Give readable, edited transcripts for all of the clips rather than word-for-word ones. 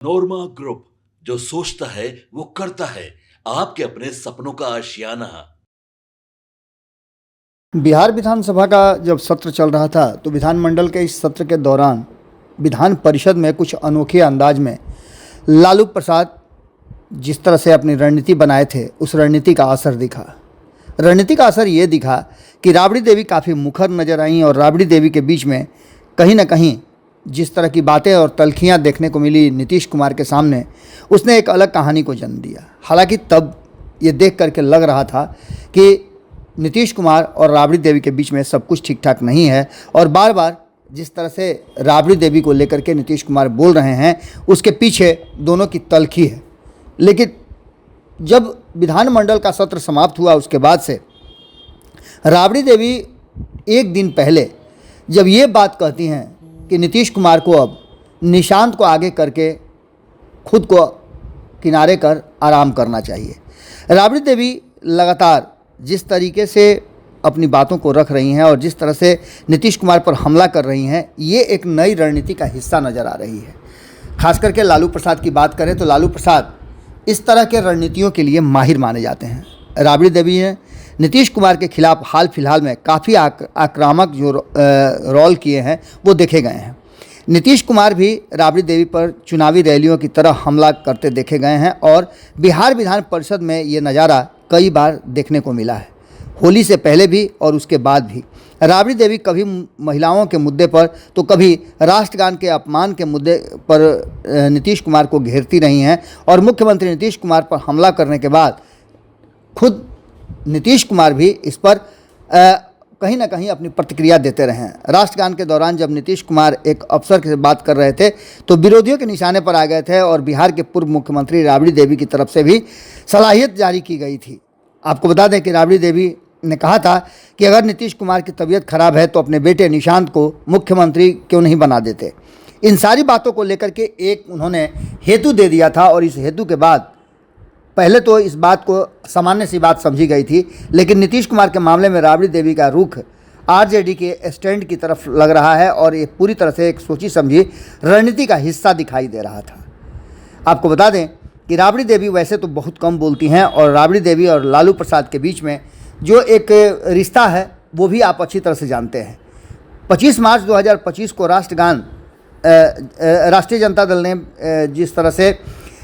नोरमा group, जो सोचता है वो करता है। आपके अपने सपनों का आशियाना। बिहार विधानसभा का जब सत्र चल रहा था तो विधानमंडल के इस सत्र के दौरान विधान परिषद में कुछ अनोखे अंदाज में लालू प्रसाद जिस तरह से अपनी रणनीति बनाए थे, उस रणनीति का असर दिखा। रणनीति का असर ये दिखा कि राबड़ी देवी काफ़ी मुखर नजर आईं और राबड़ी देवी के बीच में कहीं ना कहीं जिस तरह की बातें और तल्खियाँ देखने को मिली नीतीश कुमार के सामने, उसने एक अलग कहानी को जन्म दिया। हालांकि तब ये देख करके लग रहा था कि नीतीश कुमार और राबड़ी देवी के बीच में सब कुछ ठीक ठाक नहीं है और बार बार जिस तरह से राबड़ी देवी को लेकर के नीतीश कुमार बोल रहे हैं, उसके पीछे दोनों की तल्खी है। लेकिन जब विधानमंडल का सत्र समाप्त हुआ, उसके बाद से राबड़ी देवी एक दिन पहले जब ये बात कहती हैं कि नीतीश कुमार को अब निशांत को आगे करके खुद को किनारे कर आराम करना चाहिए। राबड़ी देवी लगातार जिस तरीके से अपनी बातों को रख रही हैं और जिस तरह से नीतीश कुमार पर हमला कर रही हैं, ये एक नई रणनीति का हिस्सा नज़र आ रही है। खास करके लालू प्रसाद की बात करें तो लालू प्रसाद इस तरह के रणनीतियों के लिए माहिर माने जाते हैं। राबड़ी देवी ने नीतीश कुमार के खिलाफ हाल फिलहाल में काफ़ी आक्रामक जो रोल किए हैं वो देखे गए हैं। नीतीश कुमार भी राबड़ी देवी पर चुनावी रैलियों की तरह हमला करते देखे गए हैं और बिहार विधान परिषद में ये नज़ारा कई बार देखने को मिला है। होली से पहले भी और उसके बाद भी राबड़ी देवी कभी महिलाओं के मुद्दे पर तो कभी राष्ट्रगान के अपमान के मुद्दे पर नीतीश कुमार को घेरती रही हैं और मुख्यमंत्री नीतीश कुमार पर हमला करने के बाद खुद नीतीश कुमार भी इस पर कहीं ना कहीं अपनी प्रतिक्रिया देते रहे हैं। राष्ट्रगान के दौरान जब नीतीश कुमार एक अफसर से बात कर रहे थे तो विरोधियों के निशाने पर आ गए थे और बिहार के पूर्व मुख्यमंत्री राबड़ी देवी की तरफ से भी सलाहियत जारी की गई थी। आपको बता दें कि राबड़ी देवी ने कहा था कि अगर नीतीश कुमार की तबीयत खराब है तो अपने बेटे निशांत को मुख्यमंत्री क्यों नहीं बना देते। इन सारी बातों को लेकर के एक उन्होंने हेतु दे दिया था और इस हेतु के बाद पहले तो इस बात को सामान्य सी बात समझी गई थी, लेकिन नीतीश कुमार के मामले में राबड़ी देवी का रुख आरजेडी के स्टैंड की तरफ लग रहा है और ये पूरी तरह से एक सोची समझी रणनीति का हिस्सा दिखाई दे रहा था। आपको बता दें कि राबड़ी देवी वैसे तो बहुत कम बोलती हैं और राबड़ी देवी और लालू प्रसाद के बीच में जो एक रिश्ता है वो भी आप अच्छी तरह से जानते हैं। 25 मार्च 2025 को राष्ट्रगान राष्ट्रीय जनता दल ने जिस तरह से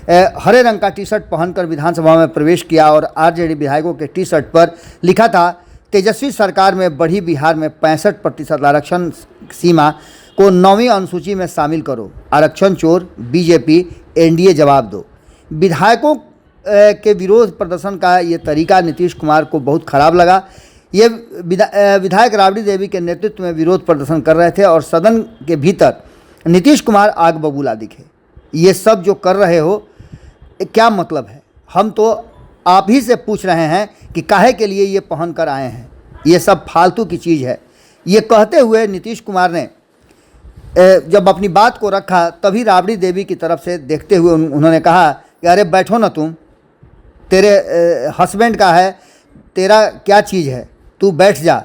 हरे रंग का टी शर्ट पहनकर विधानसभा में प्रवेश किया और आरजेडी विधायकों के टी शर्ट पर लिखा था तेजस्वी सरकार में बढ़ी बिहार में 65% आरक्षण सीमा को 9वीं अनुसूची में शामिल करो, आरक्षण चोर बीजेपी एनडीए जवाब दो। विधायकों के विरोध प्रदर्शन का ये तरीका नीतीश कुमार को बहुत खराब लगा। ये विधायक राबड़ी देवी के नेतृत्व में विरोध प्रदर्शन कर रहे थे और सदन के भीतर नीतीश कुमार आग बबूला दिखे। ये सब जो कर रहे हो क्या मतलब है? हम तो आप ही से पूछ रहे हैं कि काहे के लिए ये पहन कर आए हैं, ये सब फालतू की चीज़ है। ये कहते हुए नीतीश कुमार ने जब अपनी बात को रखा तभी राबड़ी देवी की तरफ से देखते हुए उन्होंने कहा कि अरे बैठो ना, तुम तेरे हस्बैंड का है, तेरा क्या चीज़ है, तू बैठ जा,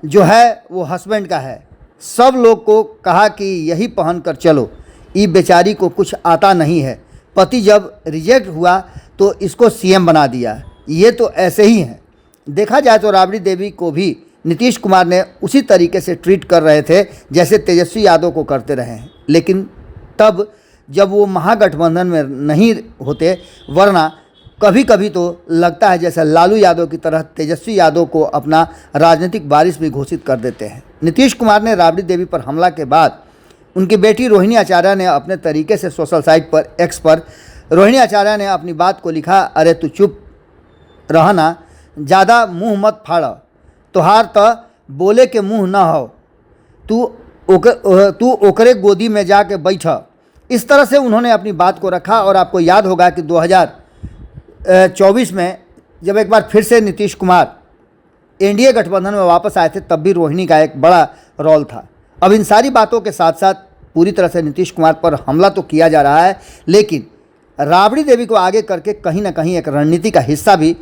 जो है वो हस्बैंड का है। सब लोग को कहा कि यही पहन कर चलो, ये बेचारी को कुछ आता नहीं है, पति जब रिजेक्ट हुआ तो इसको सीएम बना दिया। ये तो ऐसे ही हैं। देखा जाए तो राबड़ी देवी को भी नीतीश कुमार ने उसी तरीके से ट्रीट कर रहे थे जैसे तेजस्वी यादव को करते रहे हैं, लेकिन तब जब वो महागठबंधन में नहीं होते, वरना कभी कभी तो लगता है जैसे लालू यादव की तरह तेजस्वी यादव को अपना राजनीतिक वारिस भी घोषित कर देते हैं। नीतीश कुमार ने राबड़ी देवी पर हमला के बाद उनकी बेटी रोहिणी आचार्य ने अपने तरीके से सोशल साइट पर एक्स पर रोहिणी आचार्य ने अपनी बात को लिखा, अरे तू चुप रहना, ज़्यादा मुंह मत फाड़, तोहार त बोले के मुंह ना हो, तू ओकरे गोदी में जाके बैठ। इस तरह से उन्होंने अपनी बात को रखा। और आपको याद होगा कि 2024 में जब एक बार फिर से नीतीश कुमार एनडीए गठबंधन में वापस आए थे, तब भी रोहिणी का एक बड़ा रोल था। अब इन सारी बातों के साथ साथ पूरी तरह से नीतीश कुमार पर हमला तो किया जा रहा है, लेकिन राबड़ी देवी को आगे करके कहीं ना कहीं एक रणनीति का हिस्सा भी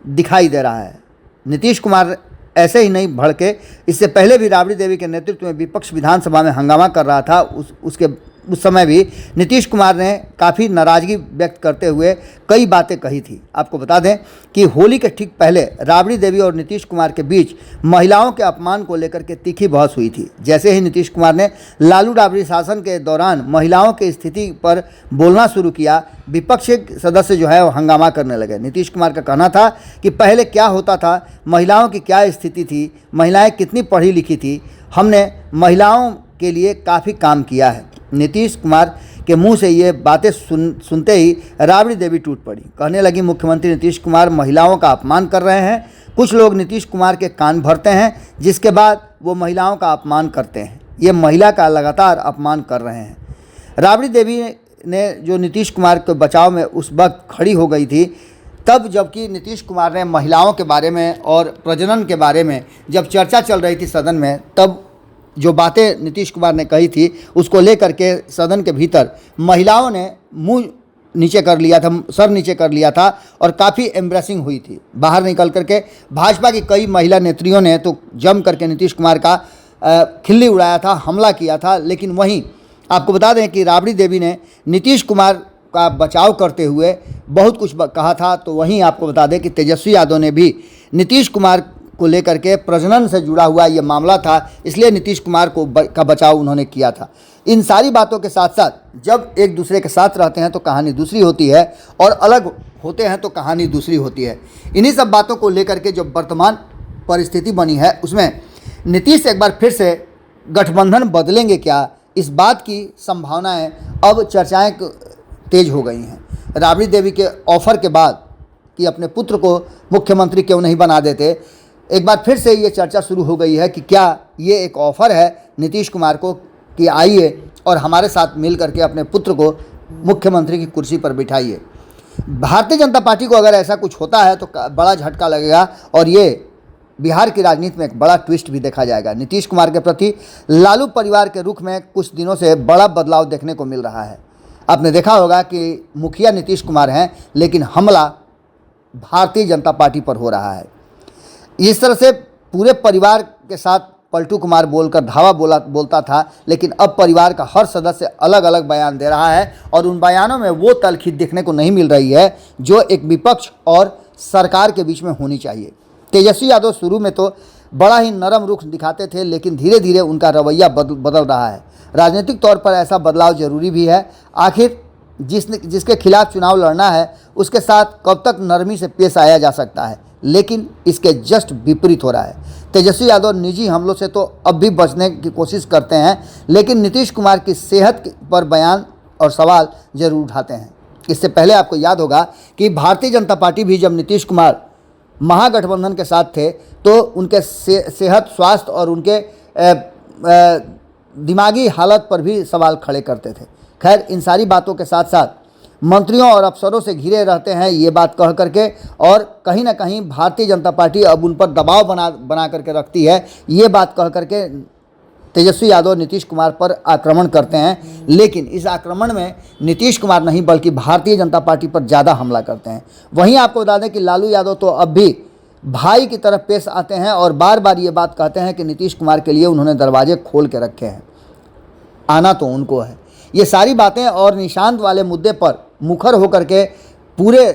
दिखाई दे रहा है। नीतीश कुमार ऐसे ही नहीं भड़के, इससे पहले भी राबड़ी देवी के नेतृत्व में विपक्ष विधानसभा में हंगामा कर रहा था। उसके उस समय भी नीतीश कुमार ने काफ़ी नाराज़गी व्यक्त करते हुए कई बातें कही थी। आपको बता दें कि होली के ठीक पहले राबड़ी देवी और नीतीश कुमार के बीच महिलाओं के अपमान को लेकर के तीखी बहस हुई थी। जैसे ही नीतीश कुमार ने लालू राबड़ी शासन के दौरान महिलाओं की स्थिति पर बोलना शुरू किया, विपक्षी सदस्य जो है वो हंगामा करने लगे। नीतीश कुमार का कहना था कि पहले क्या होता था, महिलाओं की क्या स्थिति थी, महिलाएं कितनी पढ़ी लिखी थी, हमने महिलाओं के लिए काफ़ी काम किया है। नीतीश कुमार के मुंह से ये बातें सुनते ही राबड़ी देवी टूट पड़ी। कहने लगी, मुख्यमंत्री नीतीश कुमार महिलाओं का अपमान कर रहे हैं। कुछ लोग नीतीश कुमार के कान भरते हैं, जिसके बाद वो महिलाओं का अपमान करते हैं। ये महिला का लगातार अपमान कर रहे हैं। राबड़ी देवी ने जो नीतीश कुमार के बचाव में उस वक्त खड़ी हो गई थी, तब जबकि नीतीश कुमार ने महिलाओं के बारे में और प्रजनन के बारे में जब चर्चा चल रही थी सदन में, तब जो बातें नीतीश कुमार ने कही थी उसको लेकर के सदन के भीतर महिलाओं ने मुंह नीचे कर लिया था, सर नीचे कर लिया था और काफ़ी एम्ब्रेसिंग हुई थी। बाहर निकल करके भाजपा की कई महिला नेत्रियों ने तो जम करके नीतीश कुमार का खिल्ली उड़ाया था, हमला किया था। लेकिन वहीं आपको बता दें कि राबड़ी देवी ने नीतीश कुमार का बचाव करते हुए बहुत कुछ कहा था। तो वहीं आपको बता दें कि तेजस्वी यादव ने भी नीतीश कुमार को लेकर के प्रजनन से जुड़ा हुआ ये मामला था, इसलिए नीतीश कुमार का बचाव उन्होंने किया था। इन सारी बातों के साथ साथ जब एक दूसरे के साथ रहते हैं तो कहानी दूसरी होती है और अलग होते हैं तो कहानी दूसरी होती है। इन्हीं सब बातों को लेकर के जो वर्तमान परिस्थिति बनी है उसमें नीतीश एक बार फिर से गठबंधन बदलेंगे क्या, इस बात की संभावनाएं अब चर्चाएं तेज हो गई हैं। राबड़ी देवी के ऑफर के बाद कि अपने पुत्र को मुख्यमंत्री क्यों नहीं बना देते, एक बार फिर से ये चर्चा शुरू हो गई है कि क्या ये एक ऑफ़र है नीतीश कुमार को कि आइए और हमारे साथ मिल करके अपने पुत्र को मुख्यमंत्री की कुर्सी पर बिठाइए। भारतीय जनता पार्टी को अगर ऐसा कुछ होता है तो बड़ा झटका लगेगा और ये बिहार की राजनीति में एक बड़ा ट्विस्ट भी देखा जाएगा। नीतीश कुमार के प्रति लालू परिवार के रुख में कुछ दिनों से बड़ा बदलाव देखने को मिल रहा है। आपने देखा होगा कि मुखिया नीतीश कुमार हैं, लेकिन हमला भारतीय जनता पार्टी पर हो रहा है। इस तरह से पूरे परिवार के साथ पलटू कुमार बोलकर धावा बोलता था, लेकिन अब परिवार का हर सदस्य अलग अलग बयान दे रहा है और उन बयानों में वो तलखी देखने को नहीं मिल रही है जो एक विपक्ष और सरकार के बीच में होनी चाहिए। तेजस्वी यादव शुरू में तो बड़ा ही नरम रुख दिखाते थे, लेकिन धीरे धीरे उनका रवैया बदल रहा है। राजनीतिक तौर पर ऐसा बदलाव जरूरी भी है। आखिर जिसके खिलाफ चुनाव लड़ना है उसके साथ कब तक नरमी से पेश आया जा सकता है, लेकिन इसके जस्ट विपरीत हो रहा है। तेजस्वी यादव निजी हमलों से तो अब भी बचने की कोशिश करते हैं, लेकिन नीतीश कुमार की सेहत पर बयान और सवाल जरूर उठाते हैं। इससे पहले आपको याद होगा कि भारतीय जनता पार्टी भी जब नीतीश कुमार महागठबंधन के साथ थे तो उनके सेहत, स्वास्थ्य और उनके दिमागी हालत पर भी सवाल खड़े करते थे। खैर, इन सारी बातों के साथ साथ मंत्रियों और अफसरों से घिरे रहते हैं ये बात कह करके, और कहीं ना कहीं भारतीय जनता पार्टी अब उन पर दबाव बना करके रखती है ये बात कह करके तेजस्वी यादव नीतीश कुमार पर आक्रमण करते हैं। लेकिन इस आक्रमण में नीतीश कुमार नहीं बल्कि भारतीय जनता पार्टी पर ज़्यादा हमला करते हैं। वहीं आपको बता दें कि लालू यादव तो अब भी भाई की तरफ पेश आते हैं और बार बार ये बात कहते हैं कि नीतीश कुमार के लिए उन्होंने दरवाजे खोल के रखे हैं, आना तो उनको है। ये सारी बातें और निशांत वाले मुद्दे पर मुखर होकर के पूरे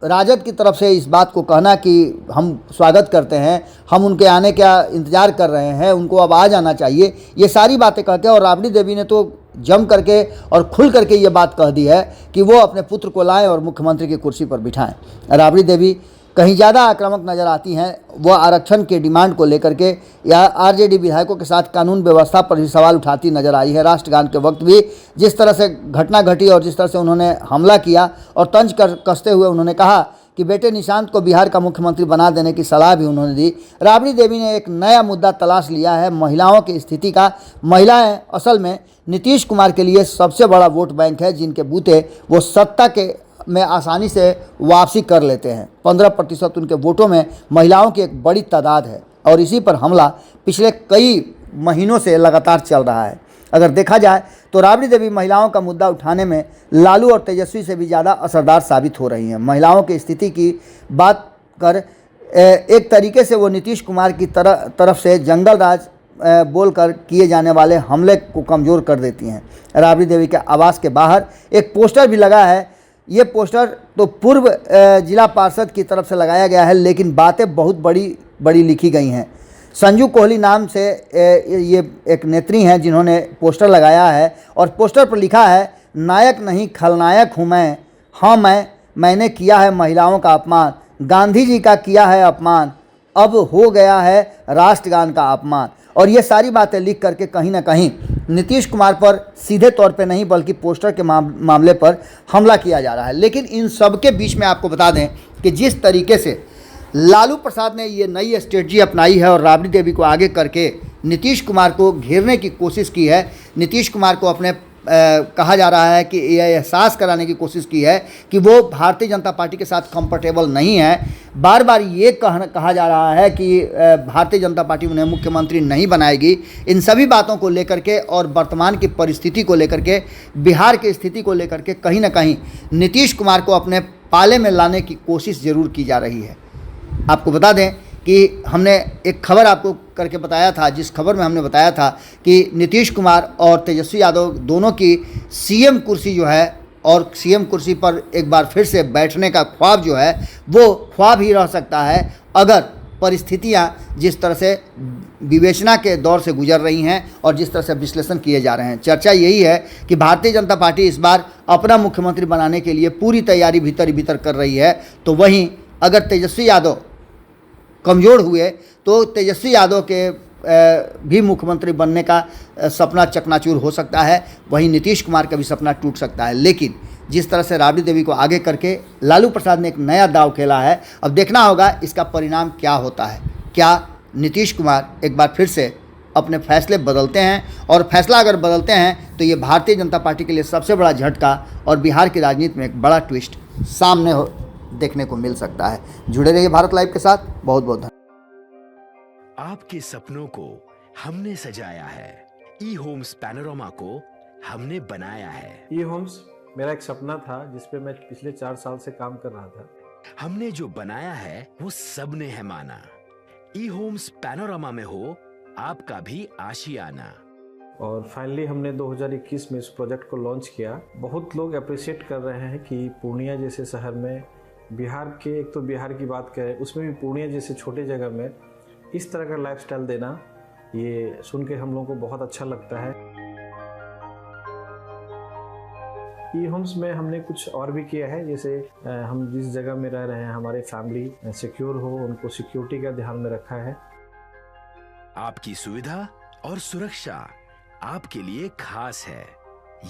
राजद की तरफ से इस बात को कहना कि हम स्वागत करते हैं, हम उनके आने का इंतज़ार कर रहे हैं, उनको अब आ जाना चाहिए, ये सारी बातें कहते हैं। और राबड़ी देवी ने तो जम करके और खुल करके ये बात कह दी है कि वो अपने पुत्र को लाएं और मुख्यमंत्री की कुर्सी पर बिठाएं। राबड़ी देवी कहीं ज़्यादा आक्रामक नज़र आती हैं। वह आरक्षण के डिमांड को लेकर के या आरजेडी विधायकों के साथ कानून व्यवस्था पर भी सवाल उठाती नजर आई है। राष्ट्रगान के वक्त भी जिस तरह से घटना घटी और जिस तरह से उन्होंने हमला किया और तंज कसते हुए उन्होंने कहा कि बेटे निशांत को बिहार का मुख्यमंत्री बना देने की सलाह भी उन्होंने दी। राबड़ी देवी ने एक नया मुद्दा तलाश लिया है, महिलाओं की स्थिति का। महिलाएं असल में नीतीश कुमार के लिए सबसे बड़ा वोट बैंक है, जिनके बूते वो सत्ता के में आसानी से वापसी कर लेते हैं। 15% उनके वोटों में महिलाओं की एक बड़ी तादाद है और इसी पर हमला पिछले कई महीनों से लगातार चल रहा है। अगर देखा जाए तो राबड़ी देवी महिलाओं का मुद्दा उठाने में लालू और तेजस्वी से भी ज़्यादा असरदार साबित हो रही हैं। महिलाओं की स्थिति की बात कर एक तरीके से वो नीतीश कुमार की तरफ से जंगल राज बोलकर किए जाने वाले हमले को कमज़ोर कर देती हैं। राबड़ी देवी के आवास के बाहर एक पोस्टर भी लगा है। ये पोस्टर तो पूर्व जिला पार्षद की तरफ से लगाया गया है, लेकिन बातें बहुत बड़ी बड़ी लिखी गई हैं। संजू कोहली नाम से ये एक नेत्री हैं जिन्होंने पोस्टर लगाया है और पोस्टर पर लिखा है, नायक नहीं खलनायक हूँ मैं, हाँ मैंने किया है महिलाओं का अपमान, गांधी जी का किया है अपमान, अब हो गया है राष्ट्रगान का अपमान। और ये सारी बातें लिख करके कहीं ना कहीं नीतीश कुमार पर सीधे तौर पे नहीं बल्कि पोस्टर के मामले पर हमला किया जा रहा है। लेकिन इन सब के बीच में आपको बता दें कि जिस तरीके से लालू प्रसाद ने ये नई स्ट्रेटजी अपनाई है और राबड़ी देवी को आगे करके नीतीश कुमार को घेरने की कोशिश की है, नीतीश कुमार को अपने कहा जा रहा है कि यह एहसास कराने की कोशिश की है कि वो भारतीय जनता पार्टी के साथ कंफर्टेबल नहीं है। बार बार ये कहा जा रहा है कि भारतीय जनता पार्टी उन्हें मुख्यमंत्री नहीं बनाएगी। इन सभी बातों को लेकर के और वर्तमान की परिस्थिति को लेकर के, बिहार की स्थिति को लेकर के कहीं ना कहीं नीतीश कुमार को अपने पाले में लाने की कोशिश ज़रूर की जा रही है। आपको बता दें कि हमने एक खबर आपको करके बताया था, जिस खबर में हमने बताया था कि नीतीश कुमार और तेजस्वी यादव दोनों की सीएम कुर्सी जो है और सीएम कुर्सी पर एक बार फिर से बैठने का ख्वाब जो है वो ख्वाब ही रह सकता है अगर परिस्थितियां जिस तरह से विवेचना के दौर से गुजर रही हैं और जिस तरह से विश्लेषण किए जा रहे हैं। चर्चा यही है कि भारतीय जनता पार्टी इस बार अपना मुख्यमंत्री बनाने के लिए पूरी तैयारी भीतर ही भीतर कर रही है। तो वहीं अगर तेजस्वी यादव कमज़ोर हुए तो तेजस्वी यादव के भी मुख्यमंत्री बनने का सपना चकनाचूर हो सकता है, वहीं नीतीश कुमार का भी सपना टूट सकता है। लेकिन जिस तरह से राबड़ी देवी को आगे करके लालू प्रसाद ने एक नया दांव खेला है, अब देखना होगा इसका परिणाम क्या होता है। क्या नीतीश कुमार एक बार फिर से अपने फैसले बदलते हैं, और फैसला अगर बदलते हैं तो ये भारतीय जनता पार्टी के लिए सबसे बड़ा झटका और बिहार की राजनीति में एक बड़ा ट्विस्ट सामने देखने को मिल सकता है। जुड़े रहिए भारत लाइव के साथ। बहुत बहुत धन्यवाद। आपके सपनों को हमने सजाया है, ई होम्स पैनोरमा को हमने बनाया है। ई होम्स मेरा एक सपना था जिस पे मैं पिछले 4 साल से काम कर रहा था। हमने जो बनाया है वो सबने है माना। ई होम्स पैनोरमा में हो आपका भी आशियाना। और फाइनली हमने 2021 में इस प्रोजेक्ट को लॉन्च किया। बहुत लोग अप्रिशिएट कर रहे हैं कि पूर्णिया जैसे शहर में, बिहार के, एक तो बिहार की बात करें उसमें भी पूर्णिया जैसे छोटे जगह में इस तरह का लाइफस्टाइल देना, ये सुन के हम लोगों को बहुत अच्छा लगता है। ई होम्स में हमने कुछ और भी किया है, जैसे हम जिस जगह में रह रहे हैं हमारे फैमिली सिक्योर हो, उनको सिक्योरिटी का ध्यान में रखा है। आपकी सुविधा और सुरक्षा आपके लिए खास है,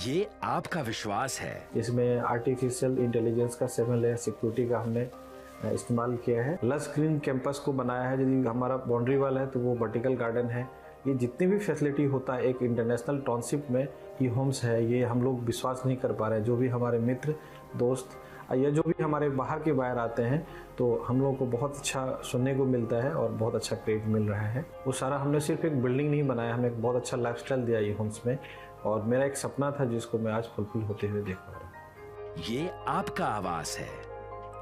ये आपका विश्वास है। इसमें आर्टिफिशियल इंटेलिजेंस का 7 लेयर सिक्योरिटी का हमने इस्तेमाल किया है। लस ग्रीन कैंपस को बनाया है। यदि हमारा बाउंड्री वाल है तो वो वर्टिकल गार्डन है। ये जितनी भी फैसिलिटी होता है एक इंटरनेशनल टाउनशिप में ई होम्स है, ये हम लोग विश्वास नहीं कर पा रहे हैं। जो भी हमारे मित्र दोस्त या जो भी हमारे बाहर के बाहर आते हैं तो हम लोगों को बहुत अच्छा सुनने को मिलता है और बहुत अच्छा क्रेडिट मिल रहा है। वो सारा हमने सिर्फ एक बिल्डिंग नहीं बनाया, हमें एक बहुत अच्छा लाइफस्टाइल दिया ई होम्स में, और मेरा एक सपना था जिसको मैं आज फुलफिल होते हुए देख पा रहा हूँ। ये आपका आवास है।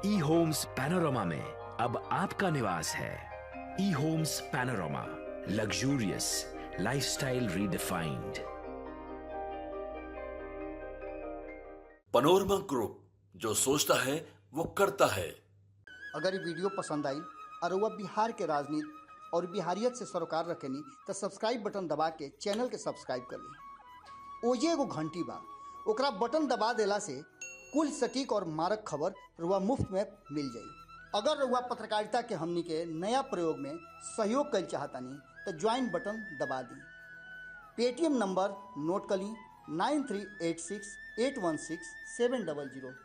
ई होम्स पैनोरमा में अब आपका निवास है। E Homes Panorama, luxurious lifestyle redefined. Panorama Group, जो सोचता है वो करता है। अगर ये वीडियो पसंद आई और वह बिहार के राजनीति और बिहारियत से सरोकार रखेनी तो सब्सक्राइब बटन दबा के चैनल के सब्सक्राइब कर ली। ओजे एगो घंटी बा, ओकरा बटन दबा देला से कुल सटीक और मारक खबर रुआ मुफ्त में मिल जाई। अगर रुआ पत्रकारिता के हमनी के नया प्रयोग में सहयोग कर चाहतानी तो ज्वाइन बटन दबा दी। पेटीएम नंबर नोट कर ली 9386816700।